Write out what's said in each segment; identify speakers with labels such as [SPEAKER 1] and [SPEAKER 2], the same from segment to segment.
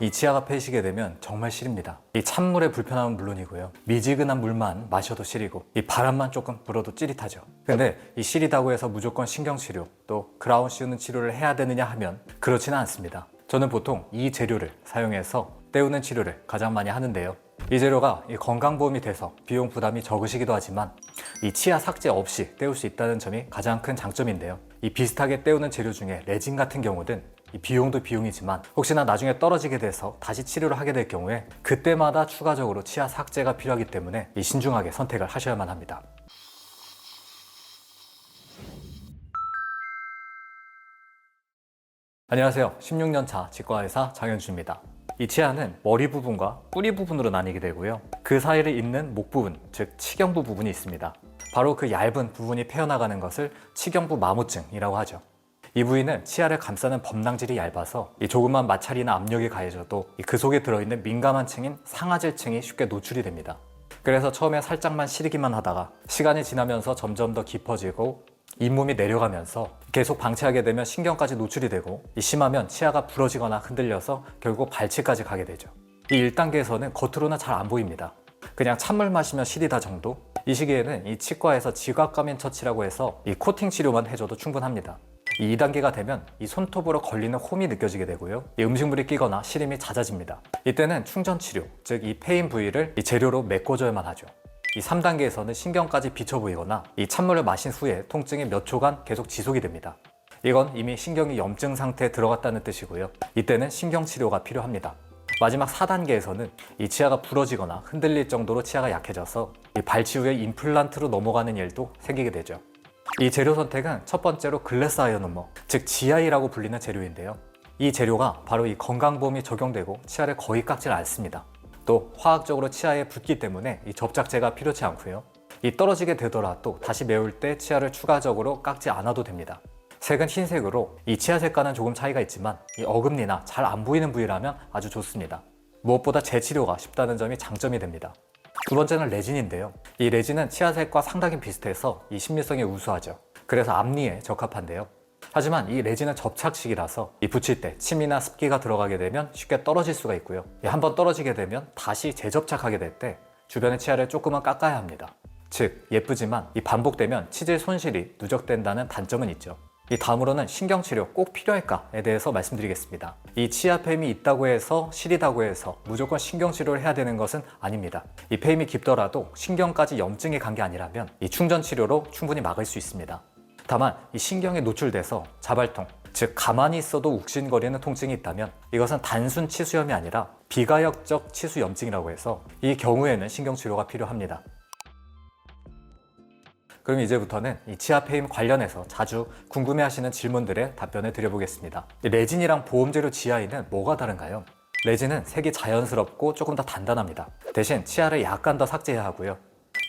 [SPEAKER 1] 이 치아가 패이시게 되면 정말 시립니다. 이 찬물의 불편함은 물론이고요, 미지근한 물만 마셔도 시리고 이 바람만 조금 불어도 찌릿하죠. 근데 이 시리다고 해서 무조건 신경치료 또 크라운 씌우는 치료를 해야 되느냐 하면 그렇지는 않습니다. 저는 보통 이 재료를 사용해서 떼우는 치료를 가장 많이 하는데요, 이 재료가 건강보험이 돼서 비용 부담이 적으시기도 하지만 이 치아 삭제 없이 떼울 수 있다는 점이 가장 큰 장점인데요, 이 비슷하게 떼우는 재료 중에 레진 같은 경우는 이 비용도 비용이지만 혹시나 나중에 떨어지게 돼서 다시 치료를 하게 될 경우에 그때마다 추가적으로 치아 삭제가 필요하기 때문에 이 신중하게 선택을 하셔야만 합니다. 안녕하세요. 16년차 치과의사 장현주입니다. 이 치아는 머리 부분과 뿌리 부분으로 나뉘게 되고요, 그 사이를 잇는 목 부분, 즉 치경부 부분이 있습니다. 바로 그 얇은 부분이 패어나가는 것을 치경부 마모증이라고 하죠. 이 부위는 치아를 감싸는 범랑질이 얇아서 이 조금만 마찰이나 압력이 가해져도 그 속에 들어있는 민감한 층인 상아질층이 쉽게 노출이 됩니다. 그래서 처음에 살짝만 시리기만 하다가 시간이 지나면서 점점 더 깊어지고 잇몸이 내려가면서 계속 방치하게 되면 신경까지 노출이 되고 심하면 치아가 부러지거나 흔들려서 결국 발치까지 가게 되죠. 이 1단계에서는 겉으로는 잘 안 보입니다. 그냥 찬물 마시면 시리다 정도? 이 시기에는 이 치과에서 지각감인 처치라고 해서 이 코팅 치료만 해줘도 충분합니다. 이 2단계가 되면 이 손톱으로 걸리는 홈이 느껴지게 되고요, 이 음식물이 끼거나 시림이 잦아집니다. 이때는 충전 치료, 즉 이 패인 부위를 이 재료로 메꿔줘야만 하죠. 이 3단계에서는 신경까지 비쳐 보이거나 이 찬물을 마신 후에 통증이 몇 초간 계속 지속이 됩니다. 이건 이미 신경이 염증 상태에 들어갔다는 뜻이고요, 이때는 신경치료가 필요합니다. 마지막 4단계에서는 이 치아가 부러지거나 흔들릴 정도로 치아가 약해져서 이 발치 후에 임플란트로 넘어가는 일도 생기게 되죠. 이 재료 선택은 첫 번째로 글래스 아이오노머, 즉 GI라고 불리는 재료인데요, 이 재료가 바로 이 건강보험이 적용되고 치아를 거의 깎질 않습니다. 또 화학적으로 치아에 붙기 때문에 이 접착제가 필요치 않고요, 이 떨어지게 되더라도 다시 메울 때 치아를 추가적으로 깎지 않아도 됩니다. 색은 흰색으로 이 치아 색과는 조금 차이가 있지만 이 어금니나 잘 안 보이는 부위라면 아주 좋습니다. 무엇보다 재치료가 쉽다는 점이 장점이 됩니다. 두 번째는 레진인데요, 이 레진은 치아 색과 상당히 비슷해서 이 신미성이 우수하죠. 그래서 앞니에 적합한데요, 하지만 이 레진은 접착식이라서 이 붙일 때 침이나 습기가 들어가게 되면 쉽게 떨어질 수가 있고요, 한번 떨어지게 되면 다시 재접착하게 될 때 주변의 치아를 조금은 깎아야 합니다. 즉 예쁘지만 이 반복되면 치질 손실이 누적된다는 단점은 있죠. 이 다음으로는 신경치료 꼭 필요할까에 대해서 말씀드리겠습니다. 이 치아 패임이 있다고 해서 시리다고 해서 무조건 신경치료를 해야 되는 것은 아닙니다. 이 패임이 깊더라도 신경까지 염증이 간 게 아니라면 이 충전치료로 충분히 막을 수 있습니다. 다만 이 신경에 노출돼서 자발통, 즉 가만히 있어도 욱신거리는 통증이 있다면 이것은 단순 치수염이 아니라 비가역적 치수염증이라고 해서 이 경우에는 신경치료가 필요합니다. 그럼 이제부터는 이 치아 패임 관련해서 자주 궁금해하시는 질문들에 답변을 드려보겠습니다. 레진이랑 보험재료 GI는 뭐가 다른가요? 레진은 색이 자연스럽고 조금 더 단단합니다. 대신 치아를 약간 더 삭제해야 하고요,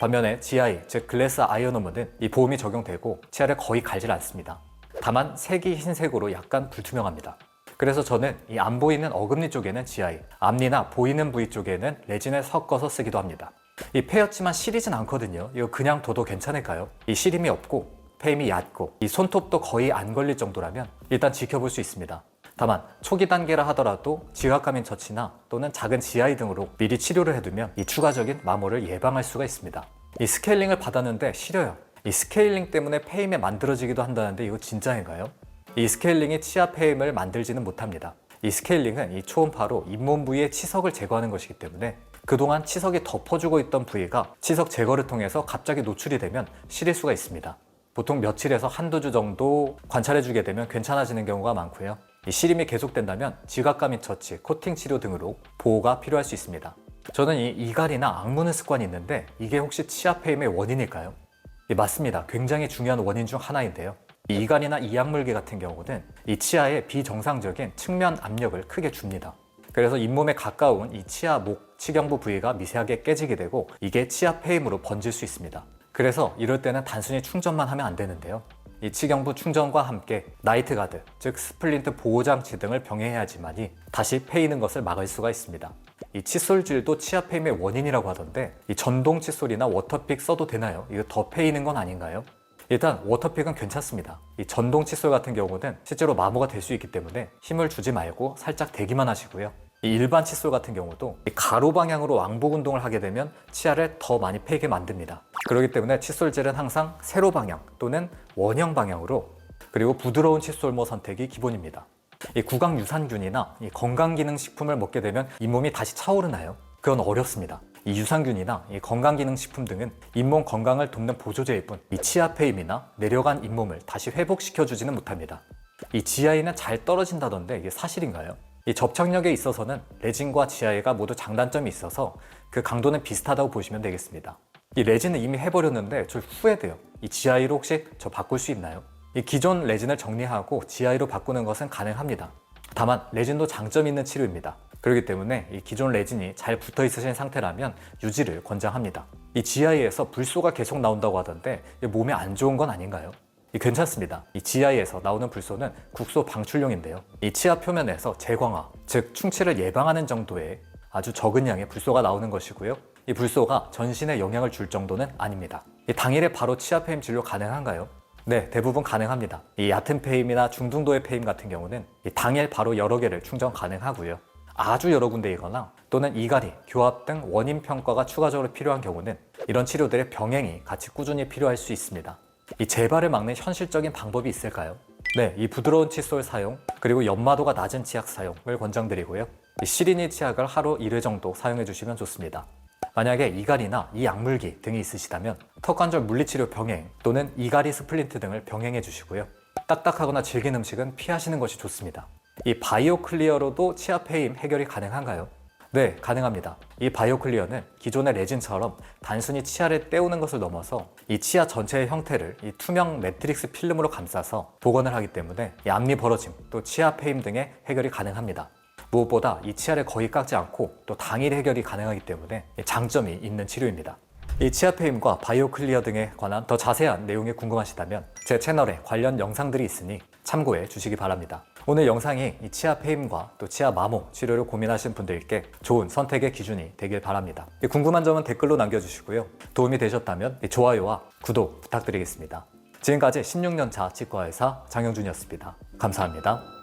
[SPEAKER 1] 반면에 GI, 즉 글래스 아이오노머는 이 보험이 적용되고 치아를 거의 갈질 않습니다. 다만 색이 흰색으로 약간 불투명합니다. 그래서 저는 이 안 보이는 어금니 쪽에는 GI, 앞니나 보이는 부위 쪽에는 레진을 섞어서 쓰기도 합니다. 이 패였지만 시리진 않거든요. 이거 그냥 둬도 괜찮을까요? 이 시림이 없고 패임이 얕고 이 손톱도 거의 안 걸릴 정도라면 일단 지켜볼 수 있습니다. 다만 초기 단계라 하더라도 지각감인 처치나 또는 작은 GI 등으로 미리 치료를 해두면 이 추가적인 마모를 예방할 수가 있습니다. 이 스케일링을 받았는데 시려요. 이 스케일링 때문에 패임이 만들어지기도 한다는데 이거 진짜인가요? 이 스케일링이 치아 패임을 만들지는 못합니다. 이 스케일링은 이 초음파로 잇몸 부위의 치석을 제거하는 것이기 때문에 그동안 치석이 덮어주고 있던 부위가 치석 제거를 통해서 갑자기 노출이 되면 시릴 수가 있습니다. 보통 며칠에서 한두 주 정도 관찰해주게 되면 괜찮아지는 경우가 많고요, 이 시림이 계속된다면 지각감인 처치, 코팅 치료 등으로 보호가 필요할 수 있습니다. 저는 이 이갈이나 악무는 습관이 있는데 이게 혹시 치아 패임의 원인일까요? 맞습니다. 굉장히 중요한 원인 중 하나인데요, 이 이갈이나 이악물기 같은 경우는 이 치아에 비정상적인 측면 압력을 크게 줍니다. 그래서 잇몸에 가까운 이 치아 목, 치경부 부위가 미세하게 깨지게 되고 이게 치아 패임으로 번질 수 있습니다. 그래서 이럴 때는 단순히 충전만 하면 안 되는데요, 이 치경부 충전과 함께 나이트 가드, 즉 스플린트 보호장치 등을 병행해야지만이 다시 패이는 것을 막을 수가 있습니다. 이 칫솔질도 치아 패임의 원인이라고 하던데 이 전동 칫솔이나 워터픽 써도 되나요? 이거 더 패이는 건 아닌가요? 일단 워터픽은 괜찮습니다. 이 전동 칫솔 같은 경우는 실제로 마모가 될 수 있기 때문에 힘을 주지 말고 살짝 대기만 하시고요, 이 일반 칫솔 같은 경우도 이 가로 방향으로 왕복 운동을 하게 되면 치아를 더 많이 패이게 만듭니다. 그렇기 때문에 칫솔질은 항상 세로 방향 또는 원형 방향으로, 그리고 부드러운 칫솔모 선택이 기본입니다. 이 구강 유산균이나 이 건강기능식품을 먹게 되면 잇몸이 다시 차오르나요? 그건 어렵습니다. 이 유산균이나 이 건강기능식품 등은 잇몸 건강을 돕는 보조제일 뿐, 이 치아 페임이나 내려간 잇몸을 다시 회복시켜주지는 못합니다. 이 지아이는 잘 떨어진다던데 이게 사실인가요? 이 접착력에 있어서는 레진과 지아이가 모두 장단점이 있어서 그 강도는 비슷하다고 보시면 되겠습니다. 이 레진은 이미 해버렸는데 저 후회돼요. 이 지아이로 혹시 저 바꿀 수 있나요? 이 기존 레진을 정리하고 지아이로 바꾸는 것은 가능합니다. 다만 레진도 장점이 있는 치료입니다. 그렇기 때문에 이 기존 레진이 잘 붙어 있으신 상태라면 유지를 권장합니다. 이 지아이에서 불소가 계속 나온다고 하던데 몸에 안 좋은 건 아닌가요? 괜찮습니다. 이 지아이에서 나오는 불소는 국소 방출용인데요. 이 치아 표면에서 재광화, 즉 충치를 예방하는 정도의 아주 적은 양의 불소가 나오는 것이고요. 이 불소가 전신에 영향을 줄 정도는 아닙니다. 이 당일에 바로 치아 페임 진료 가능한가요? 네, 대부분 가능합니다. 이 얕은 페임이나 중등도의 페임 같은 경우는 이 당일 바로 여러 개를 충전 가능하고요. 아주 여러 군데이거나 또는 이갈이, 교합 등 원인 평가가 추가적으로 필요한 경우는 이런 치료들의 병행이 같이 꾸준히 필요할 수 있습니다. 이 재발을 막는 현실적인 방법이 있을까요? 네, 이 부드러운 칫솔 사용, 그리고 연마도가 낮은 치약 사용을 권장드리고요. 이 시리니 치약을 하루 1회 정도 사용해 주시면 좋습니다. 만약에 이갈이나 이약물기 등이 있으시다면 턱관절 물리치료 병행 또는 이갈이 스플린트 등을 병행해 주시고요. 딱딱하거나 질긴 음식은 피하시는 것이 좋습니다. 이 바이오 클리어로도 치아 페임 해결이 가능한가요? 네, 가능합니다. 이 바이오 클리어는 기존의 레진처럼 단순히 치아를 떼우는 것을 넘어서 이 치아 전체의 형태를 이 투명 매트릭스 필름으로 감싸서 복원을 하기 때문에 이 앞니 벌어짐, 또 치아 페임 등의 해결이 가능합니다. 무엇보다 이 치아를 거의 깎지 않고 또 당일 해결이 가능하기 때문에 장점이 있는 치료입니다. 이 치아 페임과 바이오 클리어 등에 관한 더 자세한 내용이 궁금하시다면 제 채널에 관련 영상들이 있으니 참고해 주시기 바랍니다. 오늘 영상이 이 치아 페임과 또 치아 마모 치료를 고민하시는 분들께 좋은 선택의 기준이 되길 바랍니다. 궁금한 점은 댓글로 남겨주시고요. 도움이 되셨다면 좋아요와 구독 부탁드리겠습니다. 지금까지 16년차 치과의사 장영준이었습니다. 감사합니다.